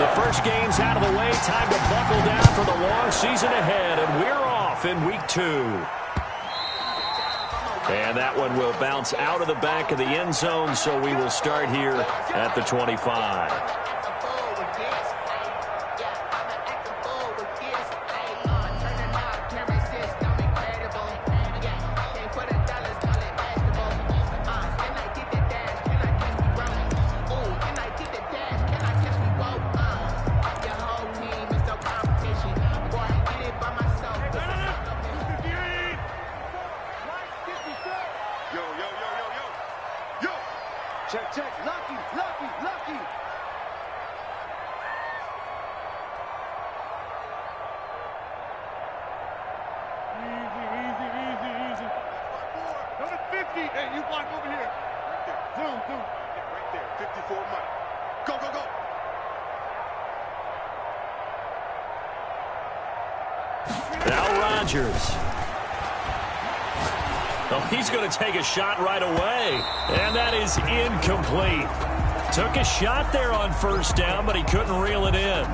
The first game's out of the way. Time to buckle down for the long season ahead, and we're off in week 2. And that one will bounce out of the back of the end zone, so we will start here at the 25. Oh, he's going to take a shot right away, and that is incomplete. Took a shot there on first down, but he couldn't reel it in.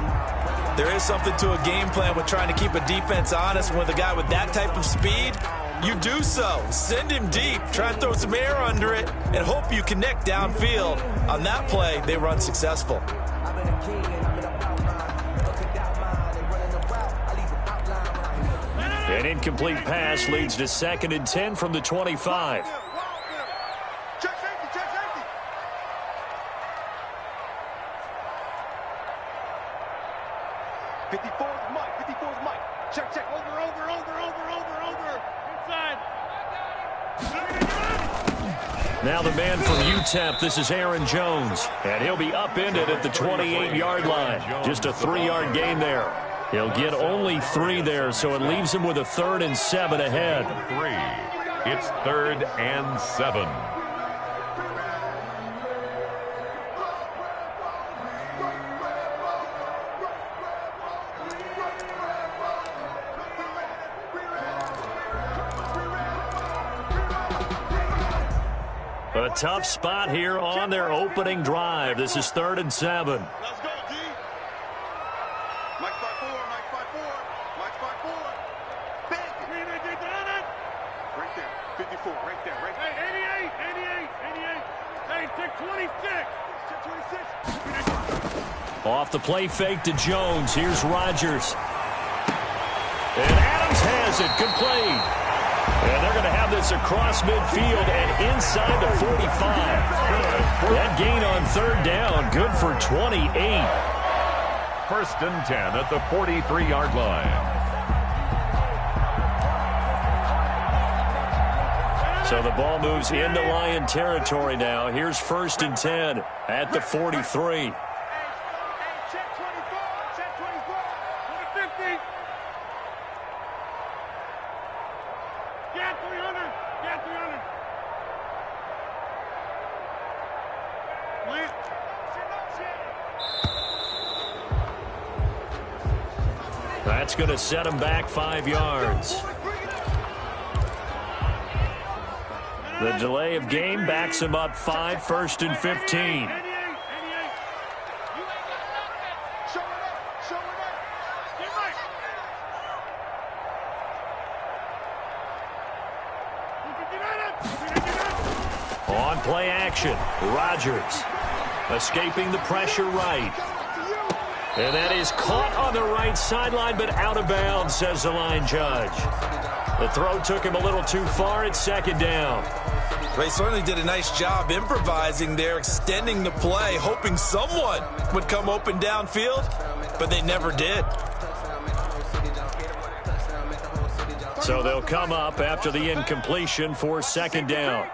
There is something to a game plan with trying to keep a defense honest. With a guy with that type of speed, you do so. Send him deep, try and throw some air under it, and hope you connect downfield. On that play, they were unsuccessful. An incomplete pass leads to 2nd and 10 from the 25. Check safety, check safety. 54 is Mike, 54 is Mike. Check, check, over. Inside. Now the man from UTEP, this is Aaron Jones, and he'll be upended at the 28-yard line. Just a 3-yard gain there. He'll get only 3 there, so it leaves him with a 3rd and 7 ahead. 3. It's 3rd and 7. A tough spot here on their opening drive. This is 3rd and 7. Let's go, D. Mike 5-4, Mike 5-4, Mike 5-4. Big. Right there, 54, right there, right there. Hey, 88. Hey, check 26. Check 26. Off the play fake to Jones. Here's Rodgers. And Adams has it, complete. And they're going to have this across midfield and inside the 45. That gain on 3rd down, good for 28. 1st and 10 at the 43-yard line. So the ball moves into Lion territory now. Here's 1st and 10 at the 43. Check 24, check 24. 50. Get 300. That's going to set him back 5 yards. The delay of game backs him up 5, 1st and 15. On play action, Rodgers escaping the pressure right. And that is caught on the right sideline, but out of bounds, says the line judge. The throw took him a little too far at 2nd down. They certainly did a nice job improvising there, extending the play, hoping someone would come open downfield, but they never did. So they'll come up after the incompletion for 2nd down.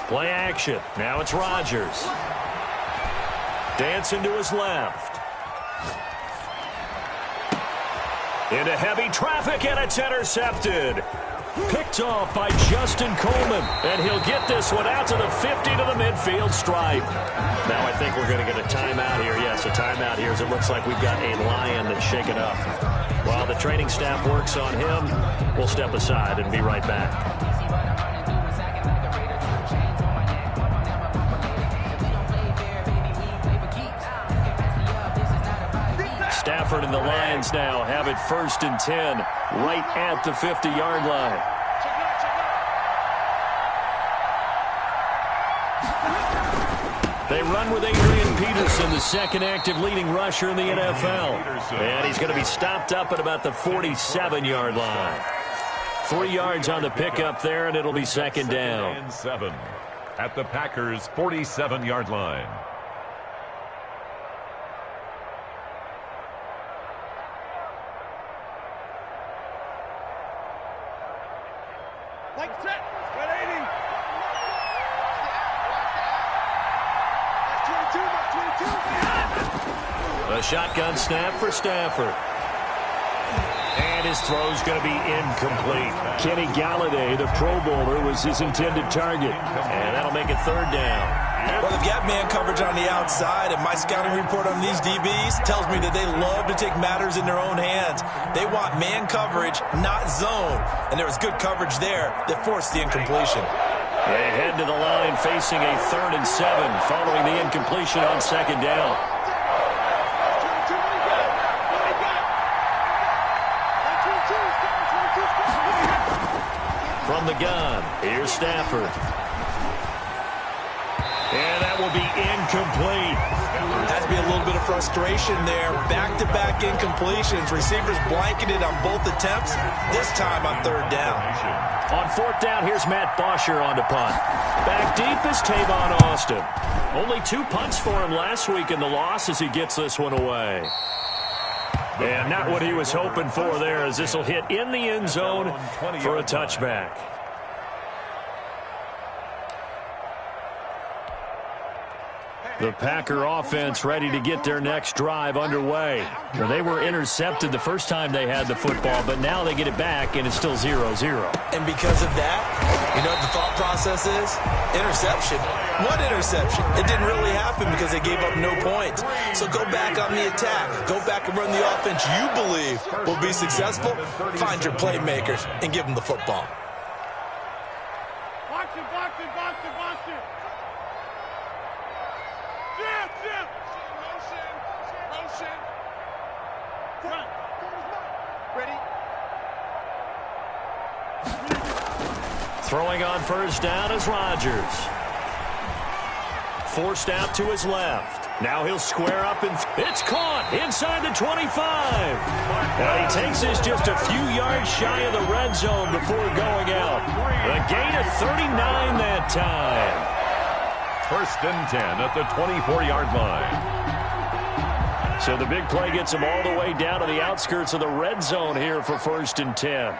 Play action. Now it's Rodgers. Dancing to his left. Into heavy traffic, and it's intercepted. Picked off by Justin Coleman. And he'll get this one out to the 50 to the midfield stripe. Now I think we're going to get a timeout here. Yes, a timeout here as it looks like we've got a lion that's shaken up. While the training staff works on him, we'll step aside and be right back. Stafford and the Lions now have it 1st and 10, right at the 50-yard line. They run with Adrian Peterson, the second active leading rusher in the NFL. And he's going to be stopped up at about the 47-yard line. 3 yards on the pickup there, and it'll be 2nd down. And 7 at the Packers' 47-yard line. Like set. Good 80. A shotgun snap for Stafford. And his throw's going to be incomplete. Kenny Galladay, the Pro Bowler, was his intended target. And that'll make it 3rd down. Well, they've got man coverage on the outside, and my scouting report on these DBs tells me that they love to take matters in their own hands. They want man coverage, not zone. And there was good coverage there that forced the incompletion. They head to the line facing a 3rd and 7 following the incompletion on 2nd down. From the gun, here's Stafford. And that will be incomplete. Has to be a little bit of frustration there. Back-to-back incompletions. Receivers blanketed on both attempts, this time on 3rd down. On 4th down, here's Matt Bosher on the punt. Back deep is Tavon Austin. Only 2 punts for him last week in the loss as he gets this one away. And not what he was hoping for there, as this will hit in the end zone for a touchback. The Packer offense ready to get their next drive underway. Well, they were intercepted the first time they had the football, but now they get it back, and it's still 0-0. And because of that, you know what the thought process is? Interception. What interception? It didn't really happen because they gave up no points. So go back on the attack. Go back and run the offense you believe will be successful. Find your playmakers and give them the football. Box it, box it, box it, box it. Motion. Run. Ready? Throwing on 1st down is Rodgers. Forced out to his left. Now he'll square up and it's caught inside the 25. And he takes this just a few yards shy of the red zone before going out. A gain of 39 that time. 1st and 10 at the 24-yard line. So the big play gets him all the way down to the outskirts of the red zone here for 1st and 10.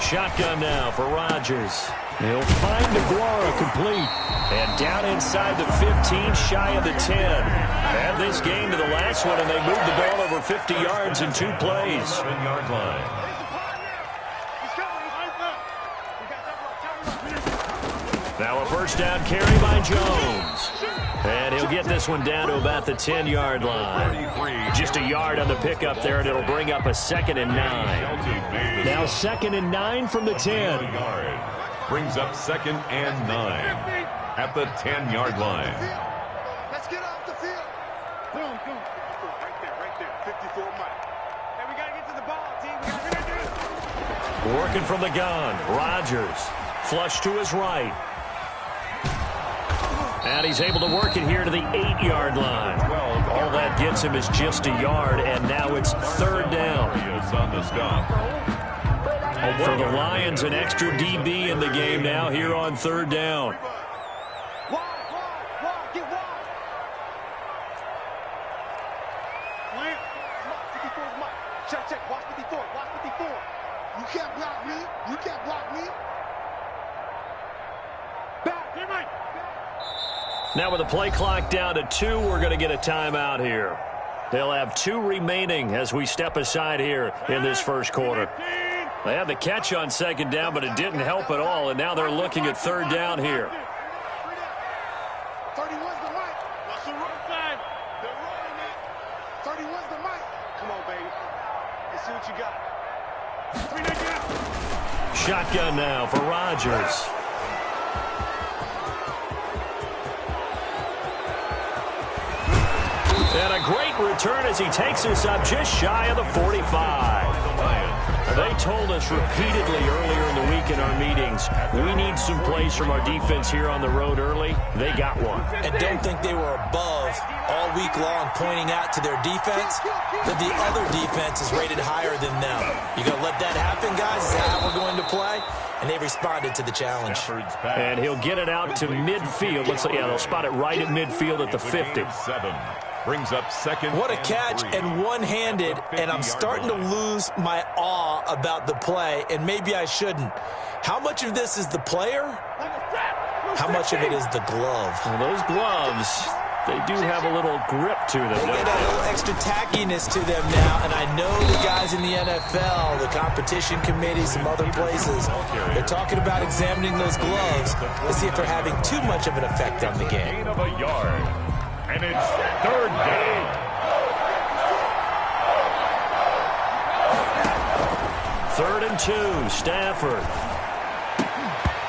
Shotgun now for Rodgers. He'll find DeGuara complete. And down inside the 15, shy of the 10. Add this game to the last one, and they moved the ball over 50 yards in 2 plays. 7-yard line. Now a 1st down carry by Jones. And he'll get this one down to about the 10-yard line. Just a yard on the pickup there, and it'll bring up a 2nd and 9. Now 2nd and 9 from the 10. Brings up 2nd and 9 at the 10-yard line. Let's get off the field. Boom. Right there. 54 Mike. Hey, we got to get to the ball, team. We got to do it. Working from the gun, Rodgers. Flush to his right. And he's able to work it here to the 8-yard line. All that gets him is just a yard, and now it's 3rd down. On the stop. For the Lions, an extra DB in the game now here on 3rd down. Wide, get wide. Plant. 54 is Mike. Check. Watch 54. You can't block me. Back. Get right. Now with the play clock down to 2, we're going to get a timeout here. They'll have 2 remaining as we step aside here in this first quarter. They had the catch on second down, but it didn't help at all, and now they're looking at third down here. 31's the mic. What's the run side? They're running it. 31's the mic. Come on, baby. Let's see what you got. 3 down. Shotgun now for Rodgers. And a great return as he takes us up just shy of the 45. They told us repeatedly earlier in the week in our meetings, we need some plays from our defense here on the road early. They got one. And don't think they were above all week long pointing out to their defense that the other defense is rated higher than them. You going to let that happen, guys? Is that how we're going to play? And they responded to the challenge. And he'll get it out to midfield. Yeah, they'll spot it right at midfield at the 50. Brings up second. What a catch and one-handed, and I'm starting to lose my awe about the play, and maybe I shouldn't. How much of this is the player? How much of it is the glove? Well, those gloves, they do have a little grip to them. They get a little extra tackiness to them now, and I know the guys in the NFL, the competition committee, some other places, they're talking about examining those gloves to see if they're having too much of an effect on the game. Gain of a yard. And it's third down. Third and 2, Stafford.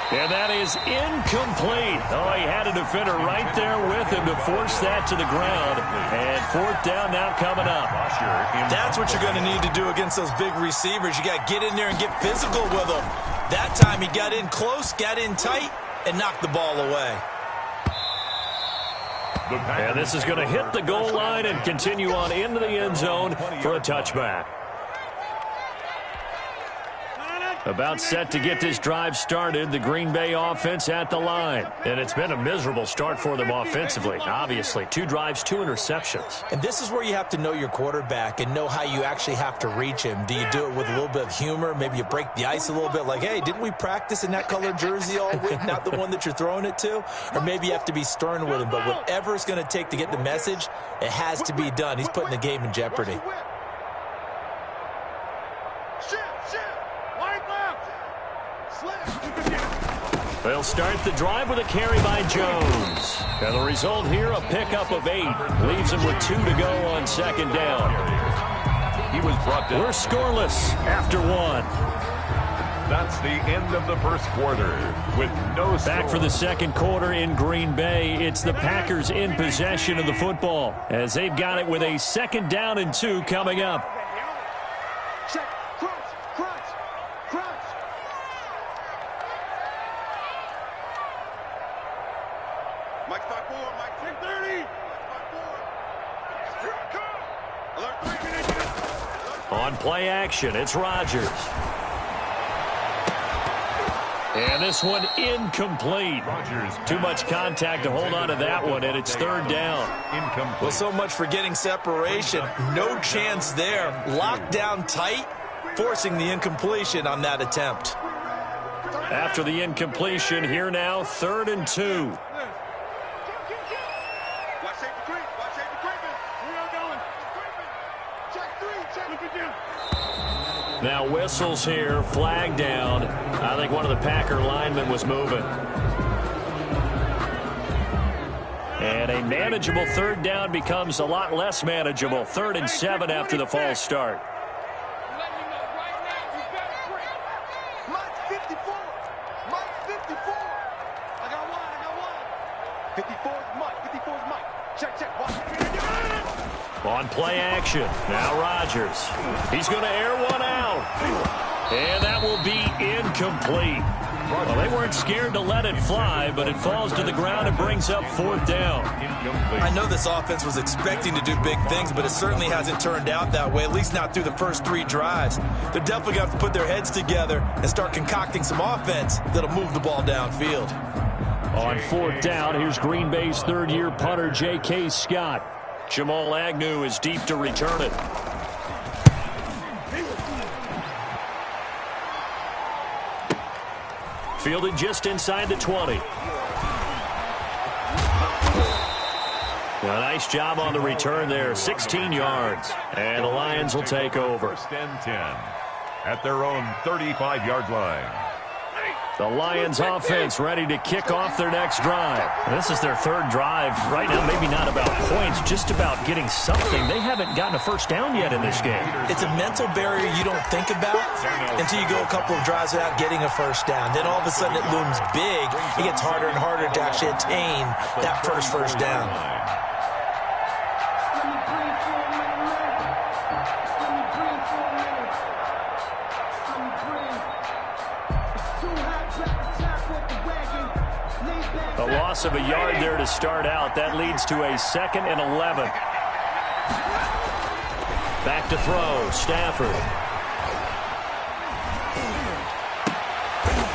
And that is incomplete. Oh, he had a defender right there with him to force that to the ground. And fourth down now coming up. That's what you're going to need to do against those big receivers. You got to get in there and get physical with them. That time he got in close, got in tight, and knocked the ball away. And this is going to hit the goal line and continue on into the end zone for a touchback. About set to get this drive started, the Green Bay offense at the line. And it's been a miserable start for them offensively, obviously. 2 drives, 2 interceptions. And this is where you have to know your quarterback and know how you actually have to reach him. Do you do it with a little bit of humor? Maybe you break the ice a little bit like, hey, didn't we practice in that color jersey all week, not the one that you're throwing it to? Or maybe you have to be stern with him. But whatever it's going to take to get the message, it has to be done. He's putting the game in jeopardy. They'll start the drive with a carry by Jones. And the result here, a pickup of 8. Leaves him with 2 to go on second down. He was brought down. We're scoreless after 1. That's the end of the first quarter with no score. Back for the second quarter in Green Bay. It's the Packers in possession of the football as they've got it with a second down and 2 coming up. Check. Crunch. Mike 5-4, Mike 10-30. Mike 5-4. Alert 3. On play action, it's Rodgers. And this one incomplete. Too much contact to hold on to that one, and it's third down. Well, so much for getting separation. No chance there. Locked down tight, forcing the incompletion on that attempt. After the incompletion, here now, 3rd and 2. Watch safety creep. Watch safety creeping. Where y'all going? Check 3. Check. Look at you. Now whistles here, flag down. I think one of the Packer linemen was moving. And a manageable third down becomes a lot less manageable. 3rd and 7 after the false start. Mike 54. Mike 54. I got one. 54 is Mike. 54 is Mike. Check. Watch. On play action, now Rodgers. He's going to air one out. And that will be incomplete. Well, they weren't scared to let it fly, but it falls to the ground and brings up 4th down. I know this offense was expecting to do big things, but it certainly hasn't turned out that way, at least not through the first 3 drives. They're definitely going to have to put their heads together and start concocting some offense that'll move the ball downfield. On 4th down, here's Green Bay's 3rd-year punter, J.K. Scott. Jamal Agnew is deep to return it. Fielded just inside the 20. Well, nice job on the return there, 16 yards. And the Lions will take over. First and 10 at their own 35-yard line. The Lions offense ready to kick off their next drive. This is their third drive. Right now, maybe not about points, just about getting something. They haven't gotten a first down yet in this game. It's a mental barrier you don't think about until you go a couple of drives without getting a first down. Then all of a sudden it looms big. It gets harder and harder to actually attain that first down. A loss of a yard there to start out. That leads to a 2nd and 11. Back to throw. Stafford.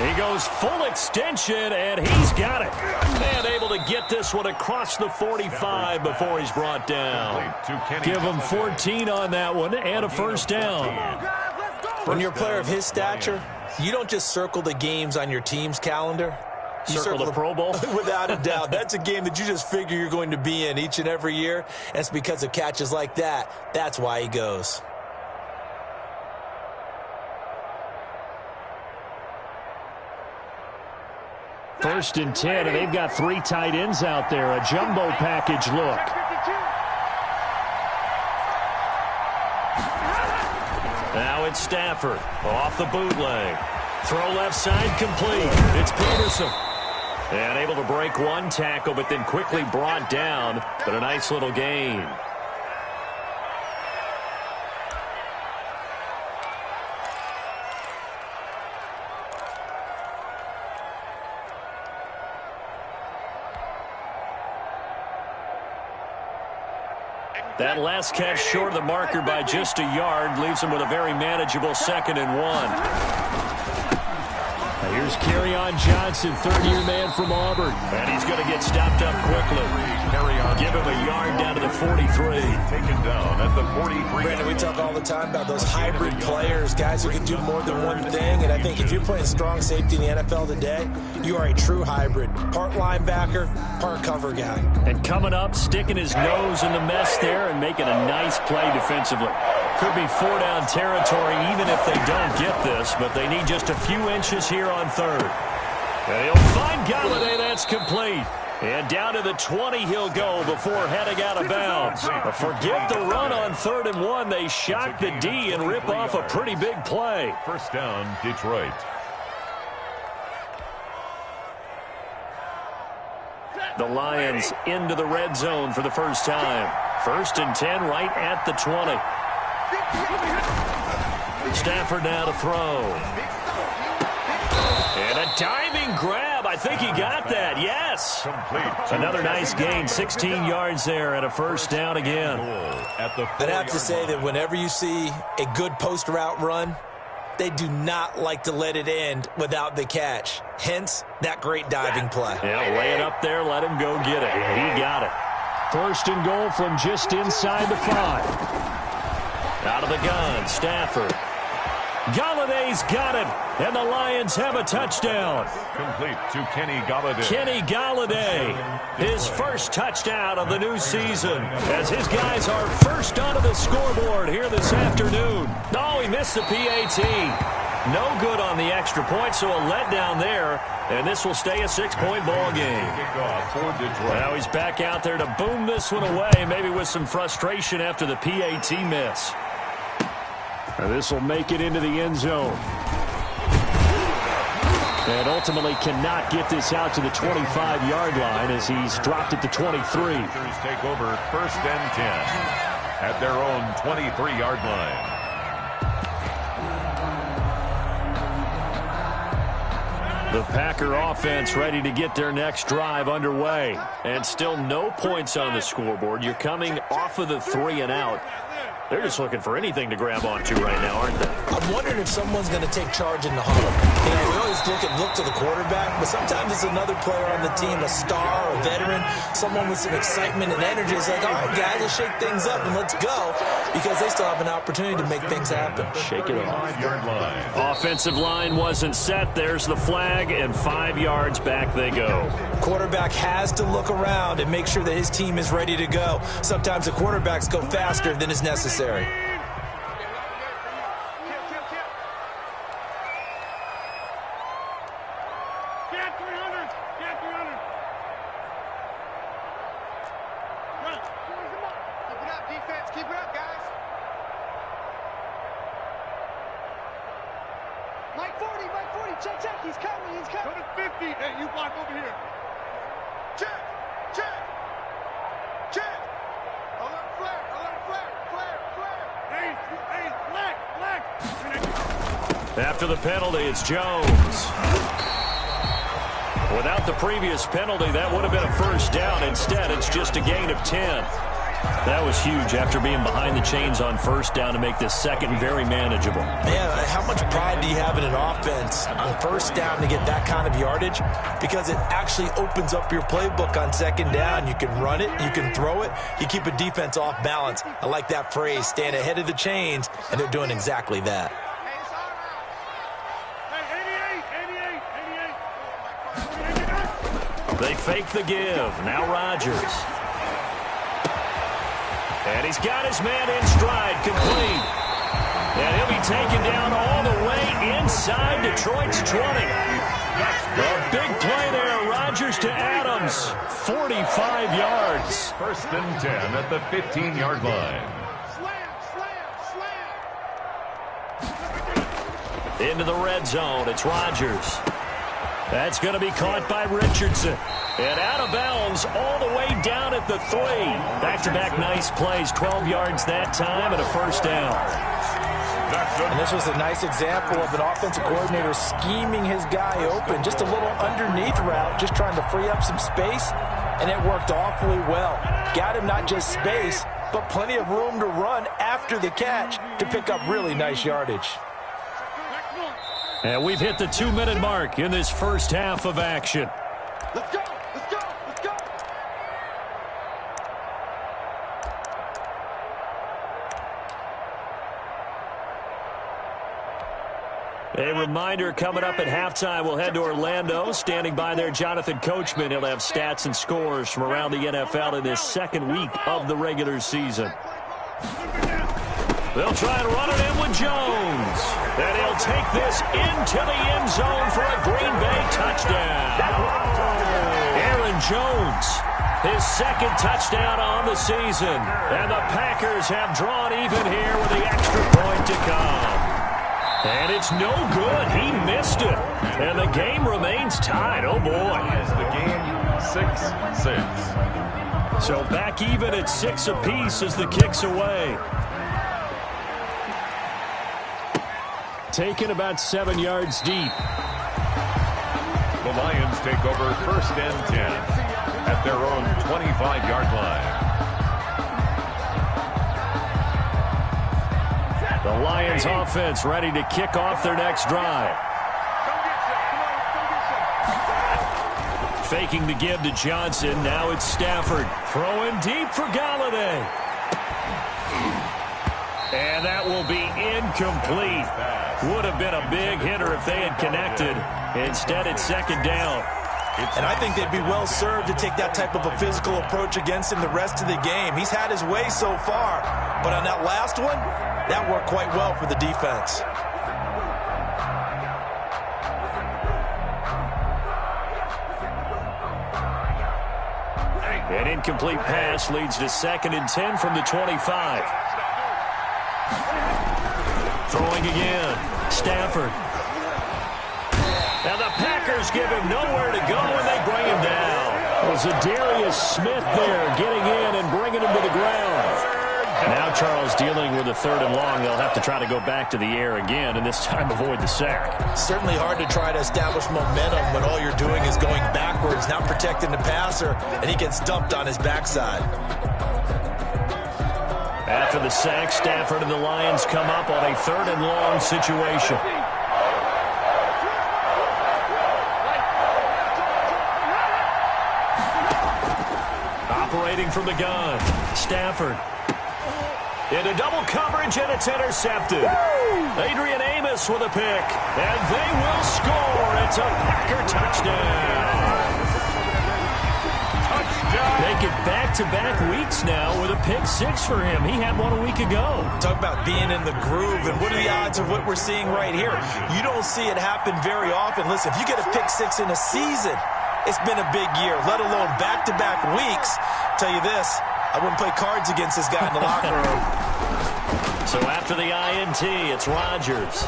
He goes full extension, and he's got it. And able to get this one across the 45 before he's brought down. Give him 14 on that one and a first down. When you're a player of his stature, you don't just circle the games on your team's calendar. You circle the Pro Bowl? Without a doubt. That's a game that you just figure you're going to be in each and every year. And it's because of catches like that. That's why he goes. First and 10, and they've got 3 tight ends out there. A jumbo package look. Now it's Stafford off the bootleg. Throw left side complete. It's Peterson. And able to break one tackle, but then quickly brought down. But a nice little gain. That last catch short of the marker by just a yard leaves him with a very manageable 2nd and 1. Here's Kerryon Johnson, third-year man from Auburn. And he's going to get stopped up quickly. Give him a yard down to the 43. Taken down at the 43. Brandon, we talk all the time about those hybrid players, guys who can do more than one thing. And I think if you're playing strong safety in the NFL today, you are a true hybrid. Part linebacker, part cover guy. And coming up, sticking his nose in the mess there and making a nice play defensively. Could be 4-down territory even if they don't get this, but they need just a few inches here on third. And he'll find Galladay. That's complete. And down to the 20 he'll go before heading out of bounds. Forget the run on 3rd and 1. They shock the D and rip off a pretty big play. First down, Detroit. The Lions into the red zone for the first time. 1st and 10 right at the 20. Stafford now to throw. And a diving grab. I think he got that. Yes. Another nice gain. 16 yards there and a first down again. I'd have to say that whenever you see a good post route run, they do not like to let it end without the catch. Hence, that great diving play. Yeah, lay it up there, let him go get it. He got it. 1st and goal from just inside the 5. Out of the gun, Stafford. Galladay's got it, and the Lions have a touchdown. Complete to Kenny Galladay. Kenny Galladay, his first touchdown of the new season, as his guys are first onto the scoreboard here this afternoon. Oh, he missed the PAT. No good on the extra point, so a letdown there, and this will stay a 6-point ball game. Now he's back out there to boom this one away, maybe with some frustration after the PAT miss. And this will make it into the end zone. And ultimately cannot get this out to the 25-yard line as he's dropped it to 23. Take over 1st and 10 at their own 23-yard line. The Packer offense ready to get their next drive underway. And still no points on the scoreboard. You're coming off of the 3 and out. They're just looking for anything to grab onto right now, aren't they? I'm wondering if someone's going to take charge in the huddle. You know, we always look to the quarterback, but sometimes it's another player on the team, a star, a veteran, someone with some excitement and energy. It's like, all right, guys, let's shake things up and let's go, because they still have an opportunity to make things happen. Shake it off. 5-yard line. Offensive line wasn't set. There's the flag, and 5 yards back they go. Quarterback has to look around and make sure that his team is ready to go. Sometimes the quarterbacks go faster than is necessary. Check, he's coming. Go to 50. Hey, you block over here. Check. A little flare. Hey, flag. After the penalty, it's Jones. Without the previous penalty, that would have been a first down. Instead, it's just a gain of 10. That was huge after being behind the chains on first down to make this second very manageable. Man, how much pride do you have in an offense on first down to get that kind of yardage? Because it actually opens up your playbook on second down. You can run it, you can throw it, you keep a defense off balance. I like that phrase, stand ahead of the chains, and they're doing exactly that. They fake the give. Now Rodgers. And he's got his man in stride, complete. And he'll be taken down all the way inside Detroit's 20. A big play there, Rodgers to Adams. 45 yards. First and 10 at the 15-yard line. Into the red zone, it's Rodgers. That's going to be caught by Richardson. And out of bounds all the way down at the 3. Back-to-back nice plays, 12 yards that time and a first down. And this was a nice example of an offensive coordinator scheming his guy open. Just a little underneath route, just trying to free up some space, and it worked awfully well. Got him not just space, but plenty of room to run after the catch to pick up really nice yardage. And we've hit the 2-minute mark in this first half of action. Let's go. A reminder coming up at halftime, we'll head to Orlando. Standing by there, Jonathan Coachman. He'll have stats and scores from around the NFL in this second week of the regular season. They'll try and run it in with Jones. And he'll take this into the end zone for a Green Bay touchdown. Aaron Jones, his second touchdown on the season. And the Packers have drawn even here with the extra point to come. And it's no good. He missed it. And the game remains tied. Oh, boy. Is the game 6-6. So back even at 6 apiece as the kick's away. Taken about 7 yards deep. The Lions take over first and 10 at their own 25-yard line. The Lions offense ready to kick off their next drive. Faking the give to Johnson. Now it's Stafford. Throwing deep for Galladay. And that will be incomplete. Would have been a big hitter if they had connected. Instead, it's second down. And I think they'd be well served to take that type of a physical approach against him the rest of the game. He's had his way so far. But on that last one, that worked quite well for the defense. An incomplete pass leads to second and 10 from the 25. Throwing again. Stafford. Now the Packers give him nowhere to go, and they bring him down. Well, Zadarius Smith there getting in and bringing him to the ground. Now Charles dealing with a third and long. They'll have to try to go back to the air again, and this time avoid the sack. Certainly hard to try to establish momentum when all you're doing is going backwards, not protecting the passer, and he gets dumped on his backside. After the sack, Stafford and the Lions come up on a 3rd and long situation. Operating from the gun, Stafford. Into double coverage, and it's intercepted. Adrian Amos with a pick, and they will score. It's a Packer touchdown. Make it back-to-back weeks now with a pick-6 for him. He had one a week ago. Talk about being in the groove, and what are the odds of what we're seeing right here? You don't see it happen very often. Listen, if you get a pick-6 in a season, it's been a big year, let alone back-to-back weeks. Tell you this, I wouldn't play cards against this guy in the locker room. So after the INT, it's Rodgers.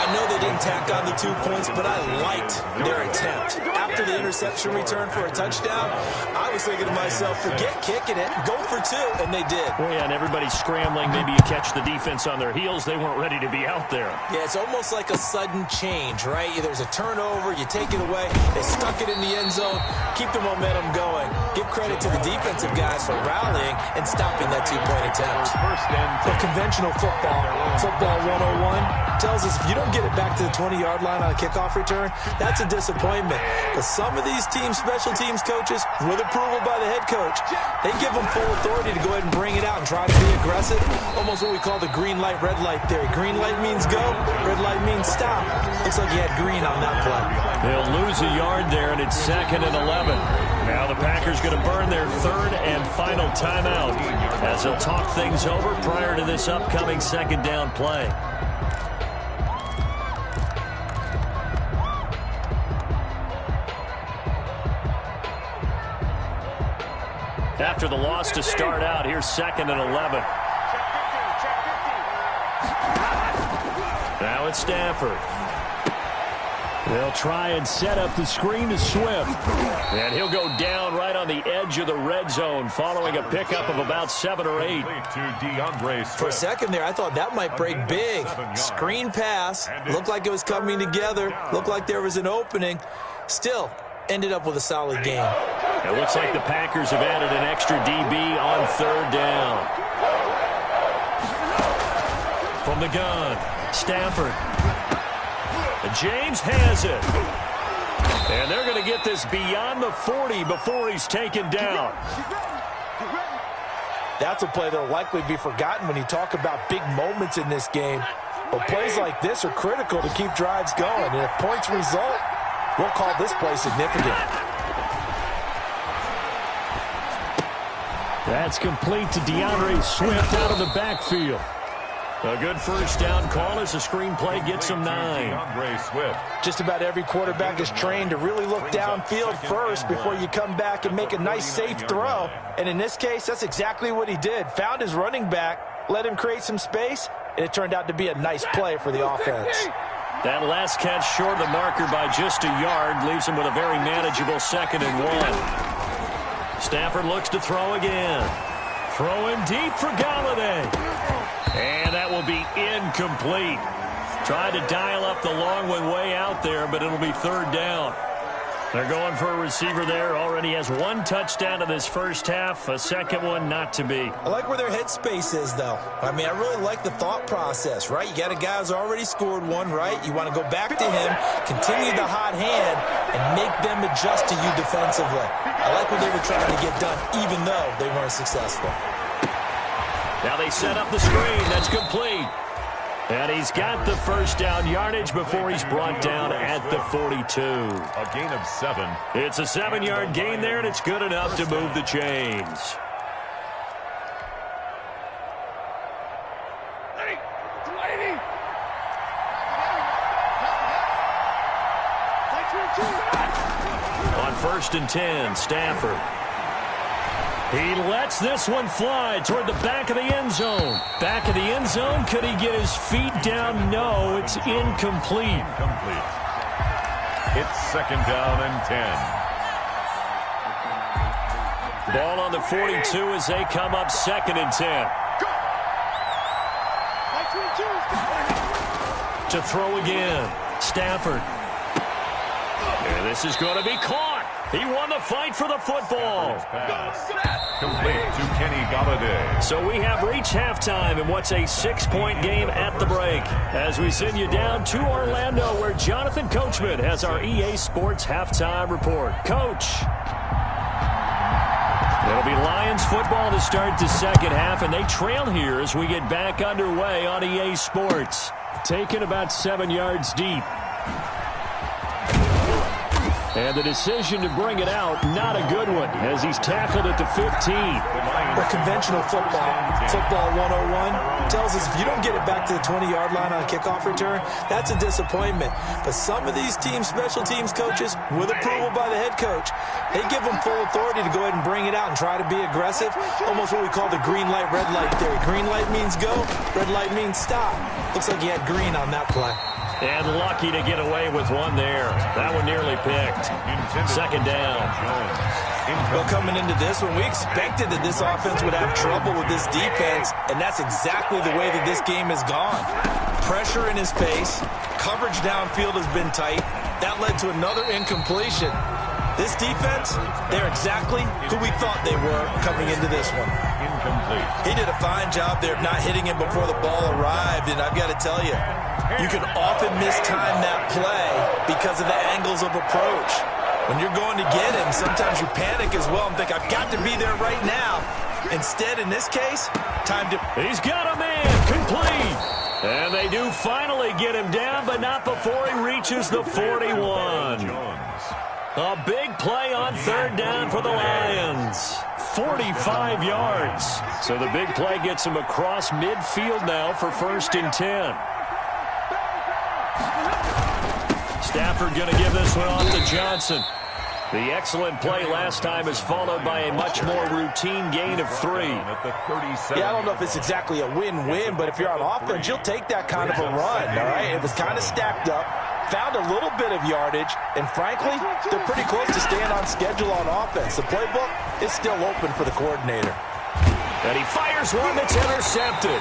I know they didn't tack on the 2 points, but I liked their attempt. After the interception return for a touchdown, I was thinking to myself, forget kicking it, go for 2, and they did. Well, yeah, and everybody's scrambling. Maybe you catch the defense on their heels. They weren't ready to be out there. Yeah, it's almost like a sudden change, right? There's a turnover, you take it away, they stuck it in the end zone, keep the momentum going. Give credit to the defensive guys for rallying and stopping that 2-point attempt. But conventional football 101, tells us if you don't get it back to the 20-yard line on a kickoff return, that's a disappointment. Because some of these special teams coaches, with approval by the head coach, they give them full authority to go ahead and bring it out and try to be aggressive. Almost what we call the green light, red light theory. Green light means go, red light means stop. Looks like you had green on that play. They'll lose a yard there, and it's 2nd and 11. Now the Packers going to burn their 3rd and final timeout as they'll talk things over prior to this upcoming 2nd down play. After the loss to start out, here's 2nd and 11. Now it's Stafford. They'll try and set up the screen to Swift. And he'll go down right on the edge of the red zone following a pickup of about 7 or 8. For a second there, I thought that might break big. Screen pass. Looked like it was coming together. Looked like there was an opening. Still, ended up with a solid game. It looks like the Packers have added an extra DB on 3rd down. From the gun, Stafford. James has it. And they're going to get this beyond the 40 before he's taken down. That's a play that'll likely be forgotten when you talk about big moments in this game. But plays like this are critical to keep drives going. And if points result, we'll call this play significant. That's complete to DeAndre Swift out of the backfield. A good 1st down call as the screenplay gets him 9. Just about every quarterback is trained to really look downfield first before you come back and make a nice, safe throw. And in this case, that's exactly what he did. Found his running back, let him create some space, and it turned out to be a nice play for the offense. That last catch short of the marker by just a yard leaves him with a very manageable 2nd and 1. Stafford looks to throw again. Throwing deep for Galladay. And that will be incomplete. Tried to dial up the long one way out there, but it'll be 3rd down. They're going for a receiver there. Already has 1 touchdown in this first half. A 2nd one not to be. I like where their headspace is, though. I mean, I really like the thought process, right? You got a guy who's already scored 1, right? You want to go back to him, continue the hot hand, and make them adjust to you defensively. I like what they were trying to get done, even though they weren't successful. Now they set up the screen. That's complete. And he's got the 1st down yardage before he's brought down at the 42. A gain of 7. It's a 7-yard gain there, and it's good enough to move the chains. On 1st and 10, Stafford. He lets this one fly toward the back of the end zone. Back of the end zone. Could he get his feet down? No, it's incomplete. It's 2nd down and 10. Ball on the 42 as they come up 2nd and 10. To throw again. Stafford. And this is going to be caught. He won the fight for the football. Complete to Kenny Galladay. So we have reached halftime in what's a 6-point game at the break. As we send you down to Orlando, where Jonathan Coachman has our EA Sports halftime report. Coach. It'll be Lions football to start the second half, and they trail here as we get back underway on EA Sports. Taken about 7 yards deep. And the decision to bring it out, not a good one, as he's tackled at the 15. The conventional football 101, tells us if you don't get it back to the 20-yard line on a kickoff return, that's a disappointment. But some of these special teams coaches, with approval by the head coach, they give them full authority to go ahead and bring it out and try to be aggressive, almost what we call the green light, red light theory. Green light means go, red light means stop. Looks like he had green on that play. And lucky to get away with one there. That one nearly picked. Second down. Well, coming into this one, we expected that this offense would have trouble with this defense, and that's exactly the way that this game has gone. Pressure in his face. Coverage downfield has been tight. That led to another incompletion. This defense, they're exactly who we thought they were coming into this one. Incomplete. He did a fine job there of not hitting him before the ball arrived, and I've got to tell you, you can often mistime that play because of the angles of approach. When you're going to get him, sometimes you panic as well and think, I've got to be there right now. Instead, in this case, time to... He's got a man, complete. And they do finally get him down, but not before he reaches the 41. A big play on third down for the Lions. 45 yards. So the big play gets him across midfield now for 1st and 10. Stafford going to give this one off to Johnson. The excellent play last time is followed by a much more routine gain of 3. Yeah, I don't know if it's exactly a win-win, but if you're on offense, you'll take that kind of a run, all right? It was kind of stacked up, found a little bit of yardage, and frankly, they're pretty close to staying on schedule on offense. The playbook is still open for the coordinator. And he fires one that's intercepted.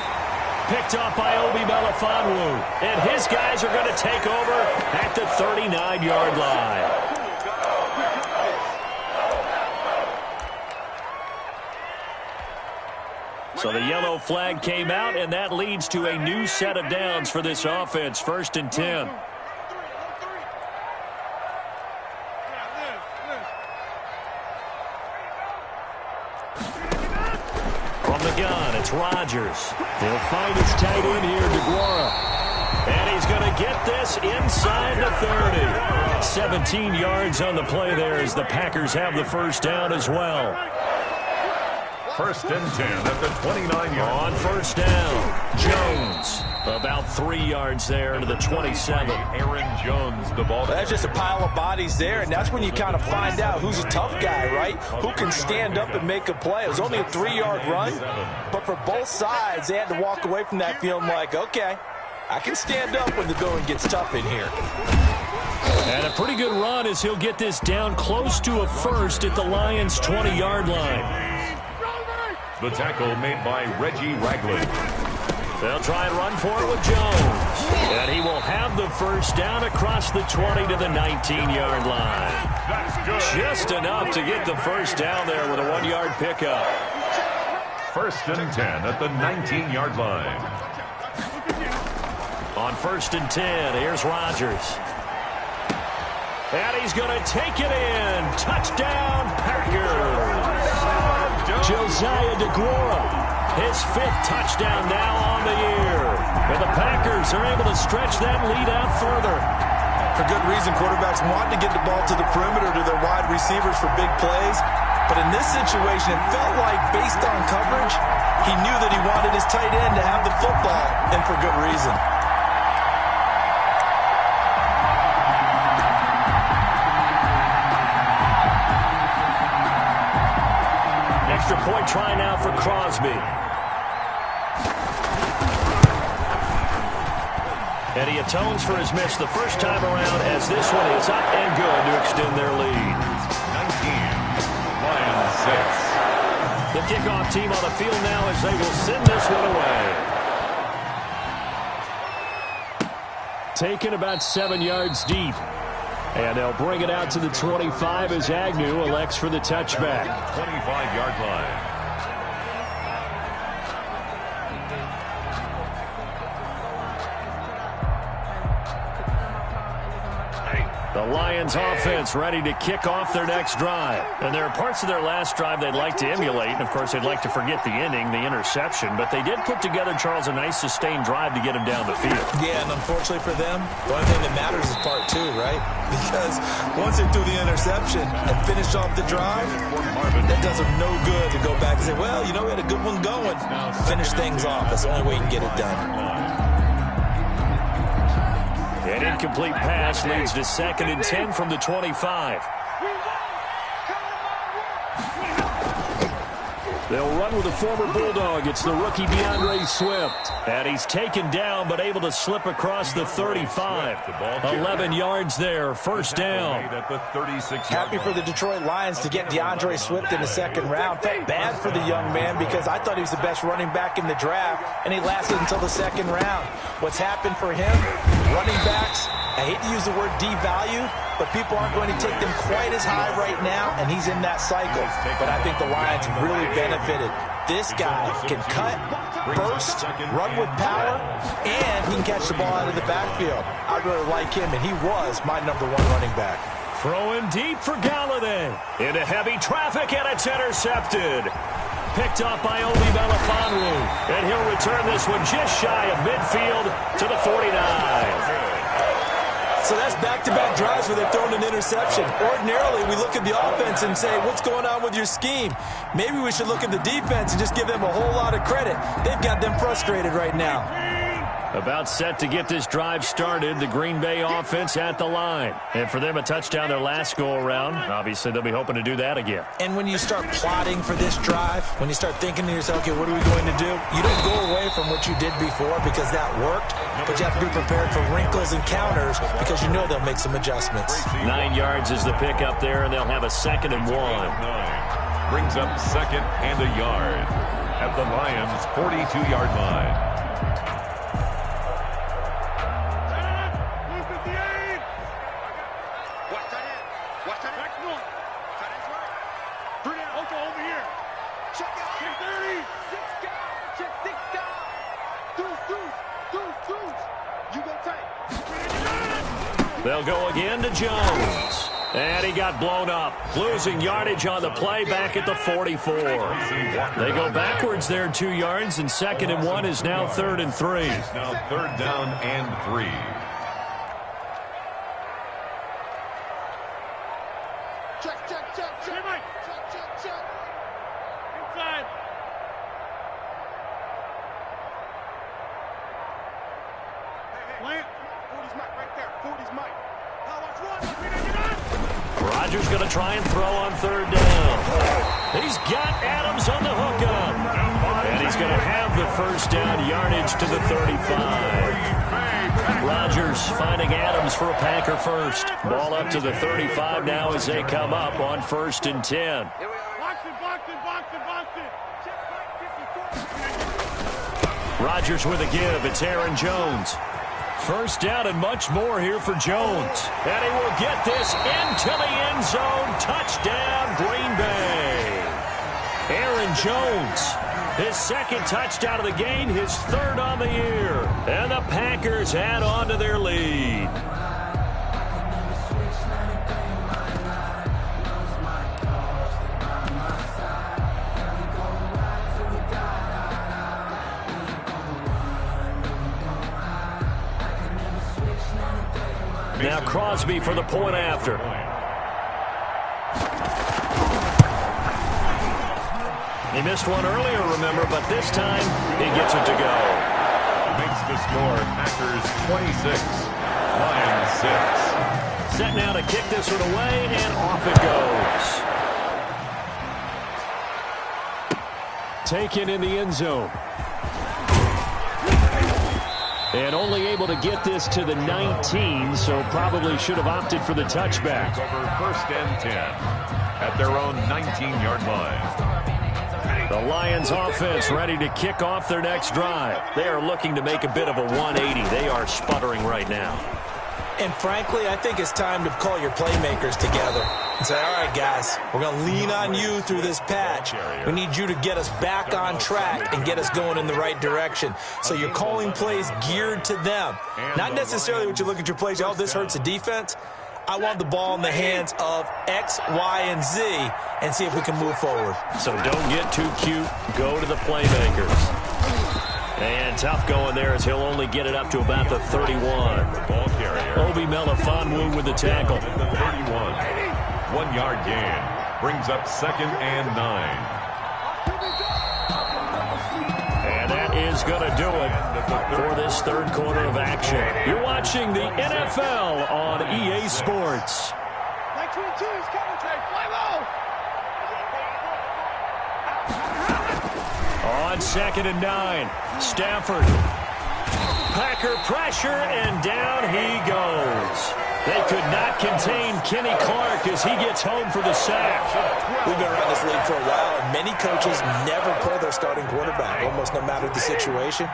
Picked off by Obi Melifonwu. And his guys are going to take over at the 39-yard line. So the yellow flag came out, and that leads to a new set of downs for this offense. 1st and 10. From the gun, it's Rodgers. He'll find his tight end here, DeGuara. And he's going to get this inside the 30. 17 yards on the play there as the Packers have the first down as well. 1st and 10 at the 29-yard. On first down, Jones. About 3 yards there to the 27. Aaron Jones, the ball. That's just a pile of bodies there, and that's when you kind of find out who's a tough guy, right? Who can stand up and make a play. It was only a 3-yard run, but for both sides, they had to walk away from that feeling like, okay, I can stand up when the going gets tough in here. And a pretty good run as he'll get this down close to a first at the Lions' 20-yard line. The tackle made by Reggie Ragland. They'll try and run for it with Jones. And he will have the first down across the 20 to the 19-yard line. That's good. Just enough to get the first down there with a 1-yard pickup. 1st and 10 at the 19-yard line. On 1st and 10, here's Rodgers. And he's going to take it in. Touchdown, Packers. Josiah DeGuara, his 5th touchdown now on the year. And the Packers are able to stretch that lead out further. For good reason, quarterbacks want to get the ball to the perimeter to their wide receivers for big plays. But in this situation, it felt like based on coverage, he knew that he wanted his tight end to have the football, and for good reason. Extra point try now for Crosby. And he atones for his miss the first time around as this one is up and good to extend their lead. 19, Lions 6. The kickoff team on the field now as they will send this one away. Taken about 7 yards deep. And they'll bring it out to the 25 as Agnew elects for the touchback. 25-yard line. The Lions offense ready to kick off their next drive. And there are parts of their last drive they'd like to emulate. And, of course, they'd like to forget the ending, the interception. But they did put together, Charles, a nice sustained drive to get him down the field. Yeah, and unfortunately for them, the only thing that matters is part two, right? Because once they threw the interception and finished off the drive, that does them no good to go back and say, well, you know, we had a good one going. Finish things off. That's the only way you can get it done. An incomplete pass leads to 2nd and 10 from the 25. They'll run with a former Bulldog. It's the rookie DeAndre Swift. And he's taken down but able to slip across the 35. 11 yards there, first down. Happy for the Detroit Lions to get DeAndre Swift in the 2nd round. Felt bad for the young man because I thought he was the best running back in the draft, and he lasted until the 2nd round. What's happened for him? Running backs, I hate to use the word devalue, but people aren't going to take them quite as high right now, and he's in that cycle. But I think the Lions really benefited. This guy can cut, burst, run with power, and he can catch the ball out of the backfield. I really like him, and he was my #1 running back. Throwing deep for Galladay. Into heavy traffic, and it's intercepted. Picked up by Obi Melifonwu. And he'll return this one just shy of midfield to the 49. So that's back-to-back drives where they've thrown an interception. Ordinarily, we look at the offense and say, what's going on with your scheme? Maybe we should look at the defense and just give them a whole lot of credit. They've got them frustrated right now. About set to get this drive started, the Green Bay offense at the line. And for them, a touchdown their last go-around. Obviously, they'll be hoping to do that again. And when you start plotting for this drive, when you start thinking to yourself, okay, what are we going to do? You don't go away from what you did before because that worked, but you have to be prepared for wrinkles and counters because you know they'll make some adjustments. 9 yards is the pickup there, and they'll have a 2nd and 1. Brings up 2nd and a yard at the Lions' 42-yard line. They'll go again to Jones. And he got blown up. Losing yardage on the play back at the 44. They go backwards there 2 yards, and 2nd and 1 is now 3rd and 3. It's now 3rd down and 3. Check. Hey, Mike. Check. Inside. Hey. Plant. 40's Mike right there. 40's Mike. Now watch one. Rodgers going to try and throw on 3rd down. He's got Adams on the hookup. And he's going to have the 1st down yardage to the 35. Rodgers finding Adams for a Packer first. Ball up to the 35 now as they come up on 1st and 10. Box it. Rodgers with a give. It's Aaron Jones. 1st down and much more here for Jones. And he will get this into the end zone. Touchdown, Green Bay. Aaron Jones, his 2nd touchdown of the game, his 3rd on the year. And the Packers add on to their lead. Now Crosby for the point after. He missed one earlier, remember, but this time he gets it to go. Makes the score Packers 26, Lions 6. Set now to kick this one away, and off it goes. Taken in the end zone. And only able to get this to the 19, so probably should have opted for the touchback. Over 1st and 10 at their own 19-yard line. The Lions offense ready to kick off their next drive. They are looking to make a bit of a 180. They are sputtering right now. And frankly, I think it's time to call your playmakers together and say, all right, guys, we're going to lean on you through this patch. We need you to get us back on track and get us going in the right direction. So you're calling plays geared to them. Not necessarily what you look at your plays, oh, this hurts the defense. I want the ball in the hands of X, Y, and Z and see if we can move forward. So don't get too cute. Go to the playmakers. And tough going there as he'll only get it up to about the 31. Ball carrier. Obi Melifonwu with the tackle. The 31. 1 yard gain. Brings up 2nd and 9. And that is going to do it for this third quarter of action. You're watching the NFL on EA Sports. 922 is coming. Fly low. On 2nd and 9, Stafford. Packer pressure, and down he goes. They could not contain Kenny Clark as he gets home for the sack. We've been around this league for a while, and many coaches never pull their starting quarterback, almost no matter the situation.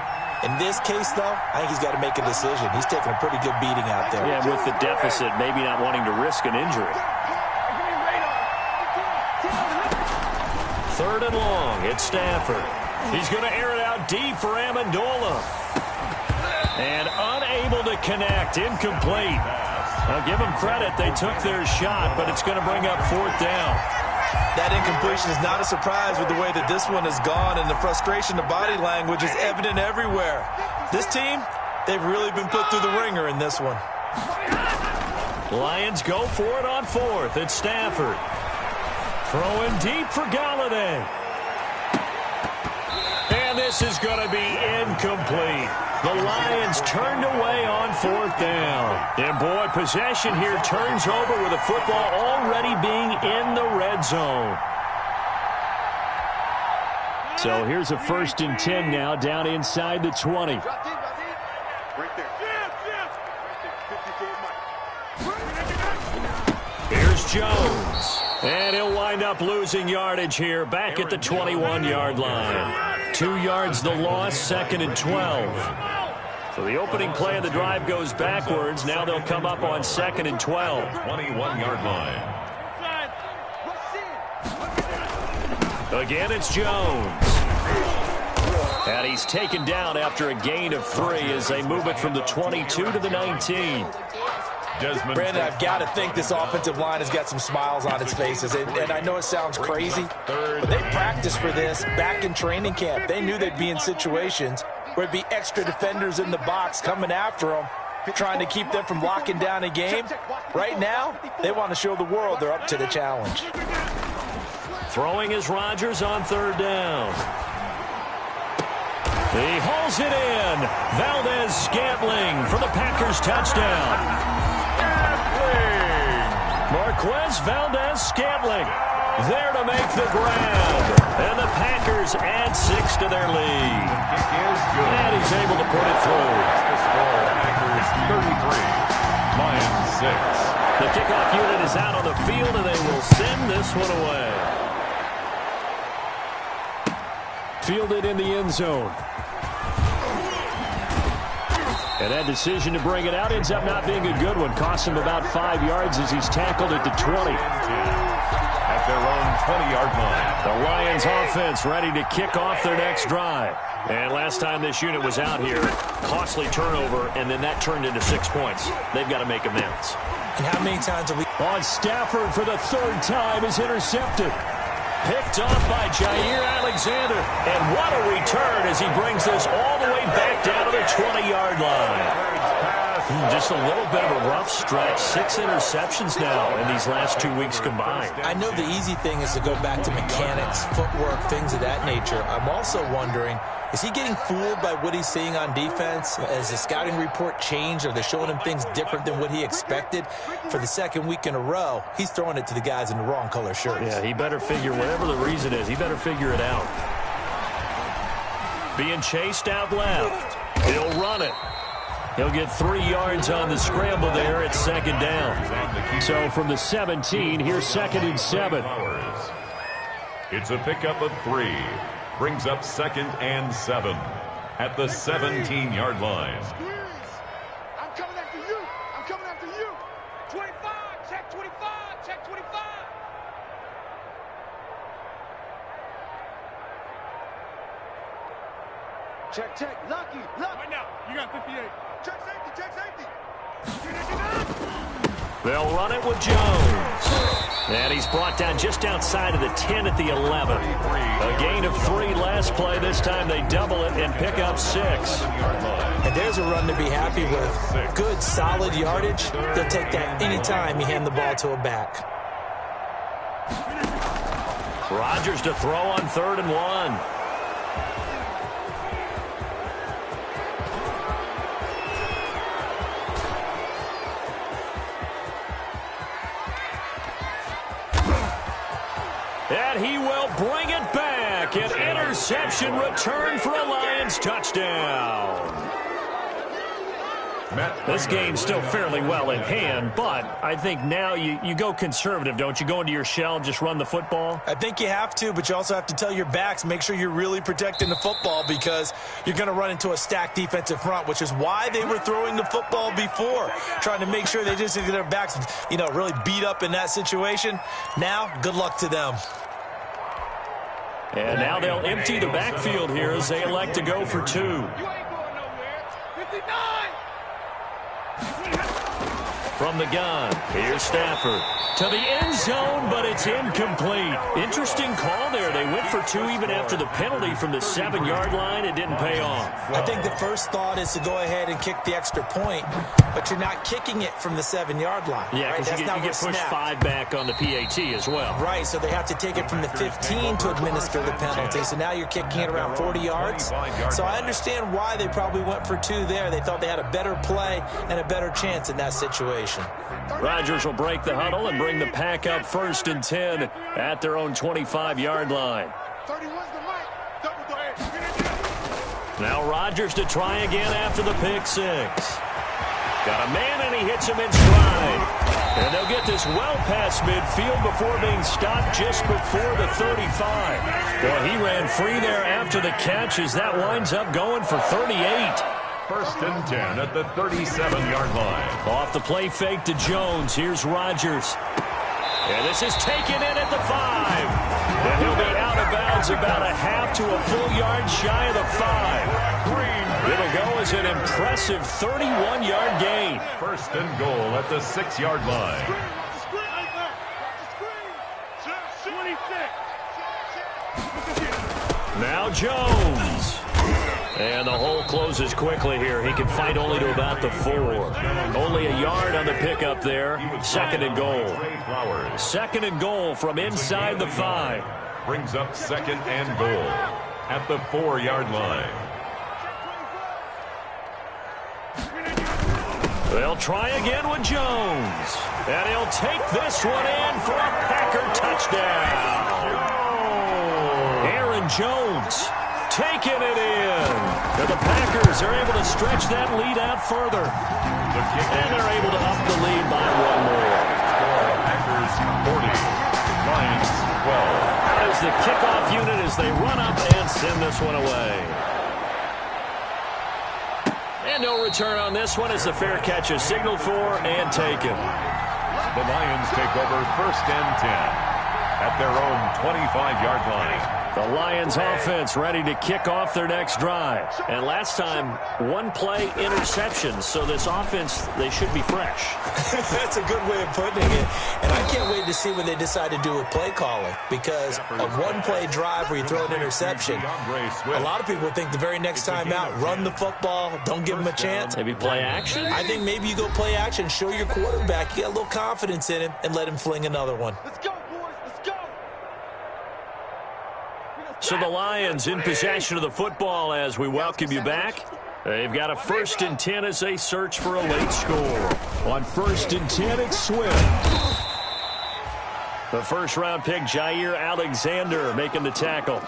In this case, though, I think he's got to make a decision. He's taking a pretty good beating out there. Yeah, with the deficit, maybe not wanting to risk an injury. 3rd and long, it's Stafford. He's going to air it out deep for Amendola. And unable to connect, incomplete. Now give them credit, they took their shot, but it's going to bring up 4th down. That incompletion is not a surprise with the way that this one has gone, and the frustration, the body language is evident everywhere. This team, they've really been put through the ringer in this one. Lions go for it on 4th. It's Stafford. Throwing deep for Galladay. And this is going to be incomplete. The Lions turned away on 4th down. And boy, possession here turns over with the football already being in the red zone. So here's a 1st and 10 now down inside the 20. Right there. Here's Jones. And he'll wind up losing yardage here back at the 21-yard line. 2 yards the loss, 2nd and 12. So the opening play of the drive goes backwards. Now they'll come up on 2nd and 12. 21-yard line. Again, it's Jones. And he's taken down after a gain of 3 as they move it from the 22 to the 19. Brandon, I've got to think this offensive line has got some smiles on its faces. And I know it sounds crazy, but they practiced for this back in training camp. They knew they'd be in situations where it'd be extra defenders in the box coming after them, trying to keep them from locking down a game. Right now, they want to show the world they're up to the challenge. Throwing is Rodgers on 3rd down. He hauls it in. Valdez-Scantling for the Packers touchdown. Marquez Valdez-Scantling there to make the grab. And the Packers add 6 to their lead. And he's able to put it through. The score, Packers 33, Lions 6. The kickoff unit is out on the field, and they will send this one away. Fielded in the end zone. And that decision to bring it out ends up not being a good one. Costs him about 5 yards as he's tackled at the 20. At their own 20-yard line. The Lions offense ready to kick off their next drive. And last time this unit was out here, costly turnover, and then that turned into 6 points. They've got to make amends. And how many times have we... On Stafford for the 3rd time is intercepted. Picked off by Jair Alexander. And what a return as he brings this all the way back down to the 20-yard line. Just a little bit of a rough stretch. 6 interceptions now in these last 2 weeks combined. I know the easy thing is to go back to mechanics, footwork, things of that nature. I'm also wondering, is he getting fooled by what he's seeing on defense? Has the scouting report changed? Are they showing him things different than what he expected? For the 2nd week in a row, he's throwing it to the guys in the wrong color shirts. Yeah, he better figure, whatever the reason is, he better figure it out. Being chased out left. He'll run it. He'll get 3 yards on the scramble there at 2nd down. So from the 17, here's 2nd and 7. It's a pickup of 3. Brings up 2nd and 7 at the 17-yard line. I'm coming after you. I'm coming after 25. Check 25. Check 25. Check. Lucky. Right now, you got 58. Check safety. They'll run it with Jones. And he's brought down just outside of the 10 at the 11. A gain of 3 last play. This time they double it and pick up 6. And there's a run to be happy with. Good, solid yardage. They'll take that anytime you hand the ball to a back. Rodgers to throw on 3rd and 1. And he will bring it back. An interception return for a Lions touchdown. This game's still fairly well in hand, but I think now you go conservative, don't you? Go into your shell and just run the football? I think you have to, but you also have to tell your backs, make sure you're really protecting the football because you're going to run into a stacked defensive front, which is why they were throwing the football before, trying to make sure they just get their backs, really beat up in that situation. Now, good luck to them. And now they'll empty the backfield here as they elect to go for 2. You ain't going nowhere. 59. From the gun, here's Stafford to the end zone, but it's incomplete. Interesting call there. They went for 2 even after the penalty from the 7-yard line. It didn't pay off. I think the first thought is to go ahead and kick the extra point, but you're not kicking it from the 7-yard line. Yeah, because right? you get pushed 5 back on the PAT as well. Right, so they have to take it from the 15 to administer the penalty. So now you're kicking it around 40 yards. So I understand why they probably went for 2 there. They thought they had a better play and a better chance in that situation. Rodgers will break the huddle and bring the pack up 1st and 10 at their own 25-yard line. 31's the mic. Now Rodgers to try again after the pick 6. Got a man and he hits him in stride. And they'll get this well past midfield before being stopped just before the 35. Well, he ran free there after the catch as that winds up going for 38. 1st and 10 at the 37-yard line. Off the play fake to Jones. Here's Rodgers. And this is taken in at the 5. And he'll be out of bounds about a half to a full yard shy of the 5. It'll go as an impressive 31-yard gain. 1st and goal at the 6-yard line. Now Jones. And the hole closes quickly here. He can fight only to about the 4. Only a yard on the pickup there. 2nd and goal. 2nd and goal from inside the 5. Brings up 2nd and goal at the 4-yard line. They'll try again with Jones. And he'll take this one in for a Packer touchdown. Aaron Jones taking it in. And the Packers are able to stretch that lead out further. And they're able to up the lead by 1 more. Packers 40, Lions 12. As the kickoff unit as they run up and send this one away. And no return on this one as the fair catch is signaled for and taken. The Lions take over 1st and 10 at their own 25-yard line. The Lions offense ready to kick off their next drive. And last time, 1-play interception. So this offense, they should be fresh. That's a good way of putting it. And I can't wait to see what they decide to do with play calling. Because a 1-play drive where you throw an interception, a lot of people think the very next time out, run the football, don't give them a chance. Maybe play action? I think maybe you go play action, show your quarterback, you get a little confidence in him, and let him fling another one. Let's go, boys. Let's go. So the Lions in possession of the football as we welcome you back. They've got a 1st and 10 as they search for a late score. On 1st and 10, it's Swift. The 1st-round pick, Jair Alexander, making the tackle.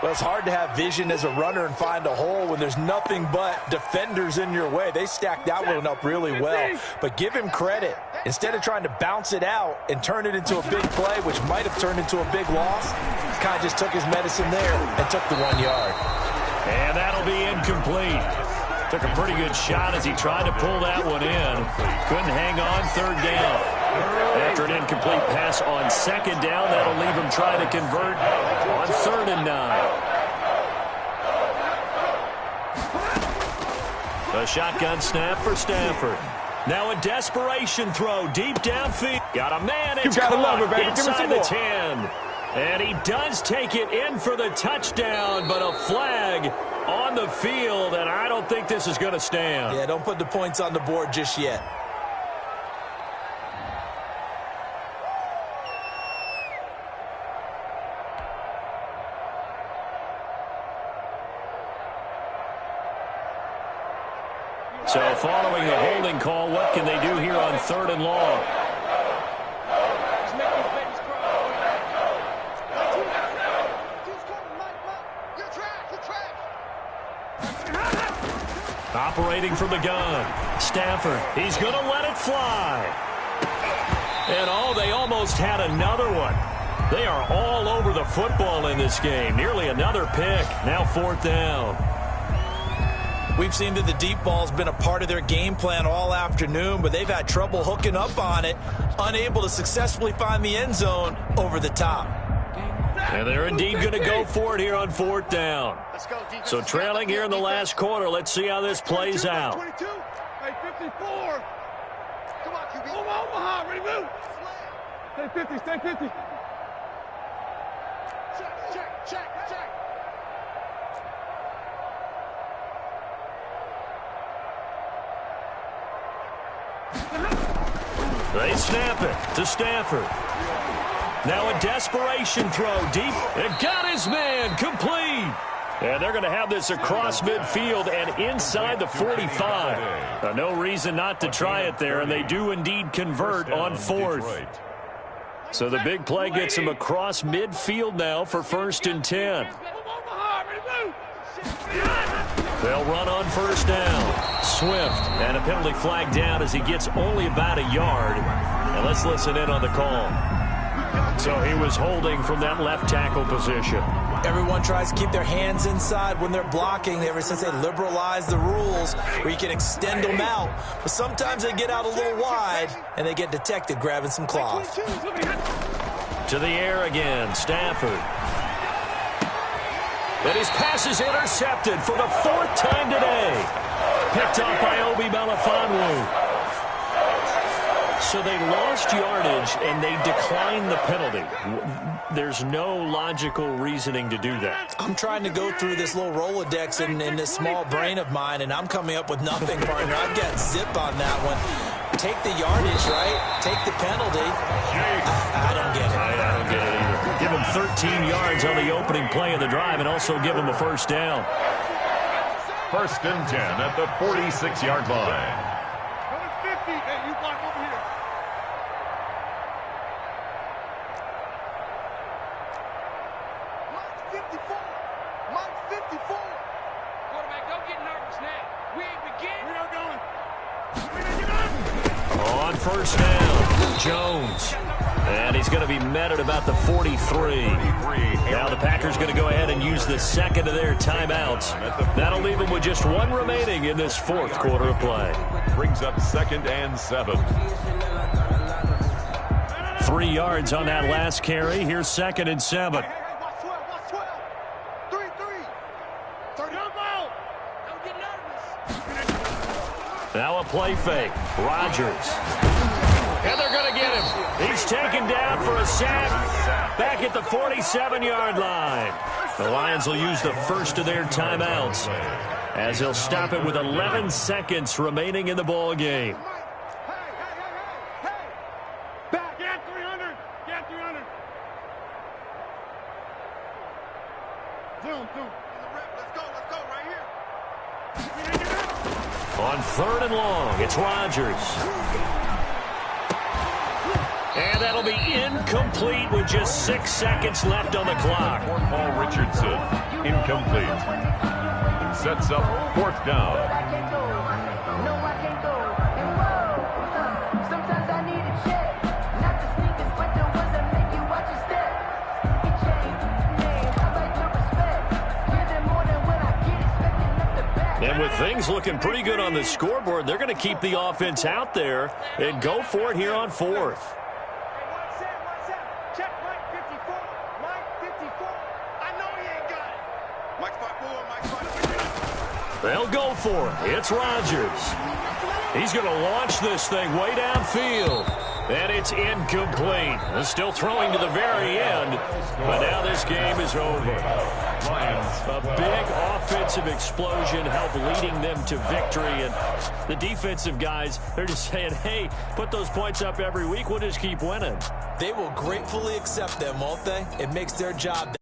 Well, it's hard to have vision as a runner and find a hole when there's nothing but defenders in your way. They stacked that one up really well. But give him credit. Instead of trying to bounce it out and turn it into a big play, which might have turned into a big loss, kind of just took his medicine there and took the 1 yard. And that'll be incomplete. Took a pretty good shot as he tried to pull that one in. Couldn't hang on third down. After an incomplete pass on second down, that'll leave him trying to convert on 3rd and 9. A shotgun snap for Stafford. Now a desperation throw deep downfield. Got a man. It's gotta caught love it, baby. Give me inside some the more. 10. And he does take it in for the touchdown, but a flag on the field, and I don't think this is going to stand. Yeah, don't put the points on the board just yet. So following the holding call, what can they do here on 3rd and long? Just make these babies cry. You're trash. Operating from the gun. Stafford, he's going to let it fly. And they almost had another one. They are all over the football in this game. Nearly another pick. Now 4th down. We've seen that the deep ball's been a part of their game plan all afternoon, but they've had trouble hooking up on it, unable to successfully find the end zone over the top. And they're indeed going to go for it here on 4th down. So trailing here in the last quarter, let's see how this plays out. 22. Hey, 54. Come on, QB. Omaha, ready, move. Stay 50, stay 50. Check. They snap it to Stafford. Now a desperation throw deep. It got his man complete. And they're going to have this across midfield and inside the 45. No reason not to try it there, and they do indeed convert on 4th. So the big play gets him across midfield now for 1st and 10. Omaha, ready, move. They'll run on 1st down. Swift, and a penalty flag down as he gets only about a yard. And let's listen in on the call. So he was holding from that left tackle position. Everyone tries to keep their hands inside when they're blocking ever since they liberalized the rules where you can extend them out. But sometimes they get out a little wide, and they get detected grabbing some cloth. To the air again, Stafford. And his pass is intercepted for the 4th time today. Picked off by Obi Melifonwu. So they lost yardage, and they declined the penalty. There's no logical reasoning to do that. I'm trying to go through this little Rolodex in this small brain of mine, and I'm coming up with nothing, partner. I've got zip on that one. Take the yardage, right? Take the penalty. I don't get it. I don't get it either. Give him 13 yards on the opening play of the drive and also give him a 1st down. 1st and 10 at the 46-yard line. Go to 50. Hey, you block over here. Mike 54. Quarterback, don't get nervous now. We ain't begin. We are going. On 1st down, Jones. And he's going to be met at about the 43. Now the Packers going to go ahead and use the second of their timeouts. That'll leave them with just one remaining in this 4th quarter of play. Brings up 2nd and 7. 3 yards on that last carry. Here's 2nd and 7. Watch 12. 3. Jump out. Don't get nervous. Now a play fake. Rodgers. And they're going to get him. He's taken down for a sack back at the 47-yard line. The Lions will use the first of their timeouts as they'll stop it with 11 seconds remaining in the ball game. Hey. Back. Get 300. Get 300. Zoom. Let's go right here. On 3rd and long, it's Rodgers. And that'll be incomplete with just 6 seconds left on the clock. Paul Richardson, incomplete. Sets up 4th down. And with things looking pretty good on the scoreboard, they're going to keep the offense out there and go for it here on fourth. Check Mike 54. Mike 54. I know he ain't got it. Mike's 5-4, Mike's 5-4. They'll go for it. It's Rodgers. He's going to launch this thing way downfield. And it's incomplete. They're still throwing to the very end. But now this game is over. A big offensive explosion helped leading them to victory. And the defensive guys, they're just saying, hey, put those points up every week. We'll just keep winning. They will gratefully accept them, won't they? It makes their job